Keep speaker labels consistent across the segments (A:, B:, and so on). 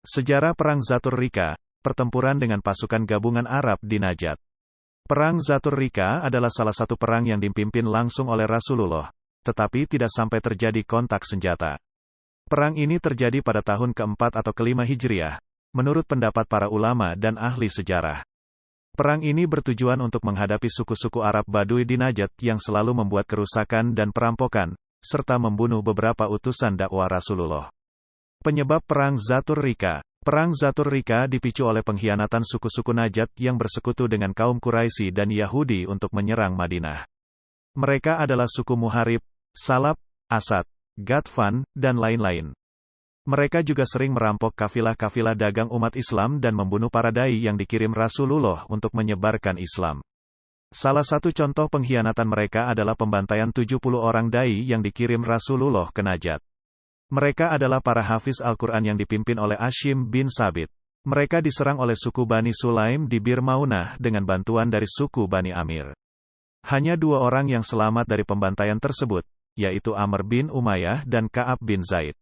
A: Sejarah Perang Zatur Rika, pertempuran dengan pasukan gabungan Arab di Najd. Perang Zatur Rika adalah salah satu perang yang dipimpin langsung oleh Rasulullah, tetapi tidak sampai terjadi kontak senjata. Perang ini terjadi pada tahun keempat atau kelima Hijriah, menurut pendapat para ulama dan ahli sejarah. Perang ini bertujuan untuk menghadapi suku-suku Arab Baduy di Najd yang selalu membuat kerusakan dan perampokan, serta membunuh beberapa utusan dakwah Rasulullah. Penyebab Perang Zatur Rika. Perang Zatur Rika dipicu oleh pengkhianatan suku-suku Najd yang bersekutu dengan kaum Quraisy dan Yahudi untuk menyerang Madinah. Mereka adalah suku Muharib, Salab, Asad, Ghatfan, dan lain-lain. Mereka juga sering merampok kafilah-kafilah dagang umat Islam dan membunuh para dai yang dikirim Rasulullah untuk menyebarkan Islam. Salah satu contoh pengkhianatan mereka adalah pembantaian 70 orang dai yang dikirim Rasulullah ke Najd. Mereka adalah para hafiz Al-Quran yang dipimpin oleh Hashim bin Sabit. Mereka diserang oleh suku Bani Sulaim di Bir Maunah dengan bantuan dari suku Bani Amir. Hanya 2 orang yang selamat dari pembantaian tersebut, yaitu Amr bin Umayyah dan Ka'ab bin Zaid.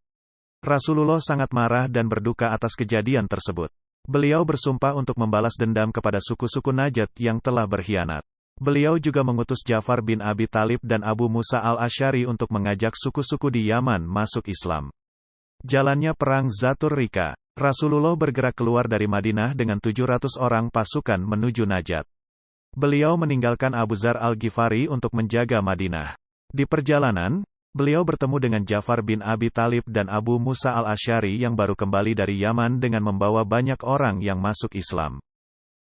A: Rasulullah sangat marah dan berduka atas kejadian tersebut. Beliau bersumpah untuk membalas dendam kepada suku-suku Najd yang telah berkhianat. Beliau juga mengutus Ja'far bin Abi Thalib dan Abu Musa al-Asy'ari untuk mengajak suku-suku di Yaman masuk Islam. Jalannya Perang Zatur Rika. Rasulullah bergerak keluar dari Madinah dengan 700 orang pasukan menuju Najd. Beliau meninggalkan Abu Dzar al-Ghifari untuk menjaga Madinah. Di perjalanan, beliau bertemu dengan Ja'far bin Abi Thalib dan Abu Musa al-Asy'ari yang baru kembali dari Yaman dengan membawa banyak orang yang masuk Islam.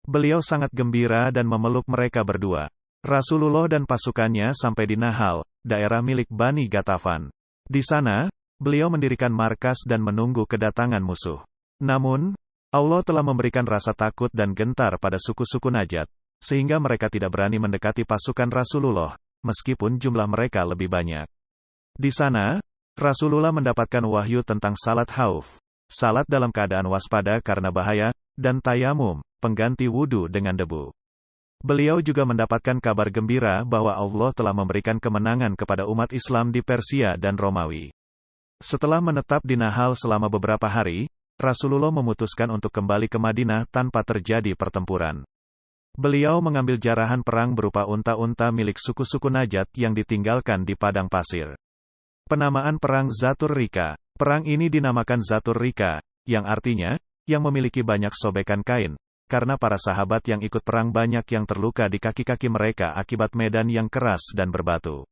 A: Beliau sangat gembira dan memeluk mereka berdua. Rasulullah dan pasukannya sampai di Nahal, daerah milik Bani Ghatafan. Di sana, beliau mendirikan markas dan menunggu kedatangan musuh. Namun, Allah telah memberikan rasa takut dan gentar pada suku-suku Najd, sehingga mereka tidak berani mendekati pasukan Rasulullah, meskipun jumlah mereka lebih banyak. Di sana, Rasulullah mendapatkan wahyu tentang salat khauf, salat dalam keadaan waspada karena bahaya, dan tayamum, pengganti wudhu dengan debu. Beliau juga mendapatkan kabar gembira bahwa Allah telah memberikan kemenangan kepada umat Islam di Persia dan Romawi. Setelah menetap di Nahal selama beberapa hari, Rasulullah memutuskan untuk kembali ke Madinah tanpa terjadi pertempuran. Beliau mengambil jarahan perang berupa unta-unta milik suku-suku Najd yang ditinggalkan di padang pasir. Penamaan Perang Zatur Rika. Perang ini dinamakan Zatur Rika, yang artinya, yang memiliki banyak sobekan kain, karena para sahabat yang ikut perang banyak yang terluka di kaki-kaki mereka akibat medan yang keras dan berbatu.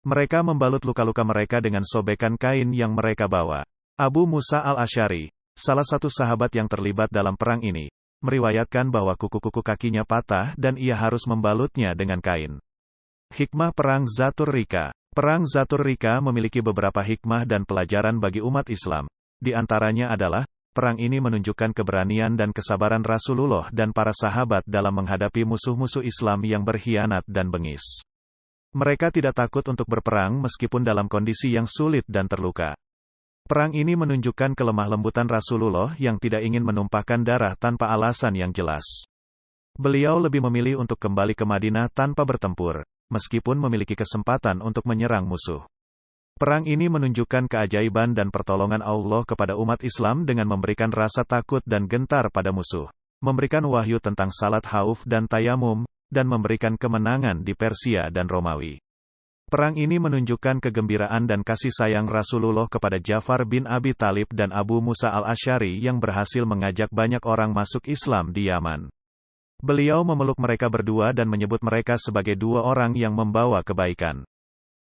A: Mereka membalut luka-luka mereka dengan sobekan kain yang mereka bawa. Abu Musa al-Asy'ari, salah satu sahabat yang terlibat dalam perang ini, meriwayatkan bahwa kuku-kuku kakinya patah dan ia harus membalutnya dengan kain. Hikmah Perang Zatur Rika. Perang Zatur Rika memiliki beberapa hikmah dan pelajaran bagi umat Islam. Di antaranya adalah, perang ini menunjukkan keberanian dan kesabaran Rasulullah dan para sahabat dalam menghadapi musuh-musuh Islam yang berkhianat dan bengis. Mereka tidak takut untuk berperang meskipun dalam kondisi yang sulit dan terluka. Perang ini menunjukkan kelemah lembutan Rasulullah yang tidak ingin menumpahkan darah tanpa alasan yang jelas. Beliau lebih memilih untuk kembali ke Madinah tanpa bertempur, meskipun memiliki kesempatan untuk menyerang musuh. Perang ini menunjukkan keajaiban dan pertolongan Allah kepada umat Islam dengan memberikan rasa takut dan gentar pada musuh, memberikan wahyu tentang salat khauf dan tayamum, dan memberikan kemenangan di Persia dan Romawi. Perang ini menunjukkan kegembiraan dan kasih sayang Rasulullah kepada Ja'far bin Abi Thalib dan Abu Musa al-Asy'ari yang berhasil mengajak banyak orang masuk Islam di Yaman. Beliau memeluk mereka berdua dan menyebut mereka sebagai 2 orang yang membawa kebaikan.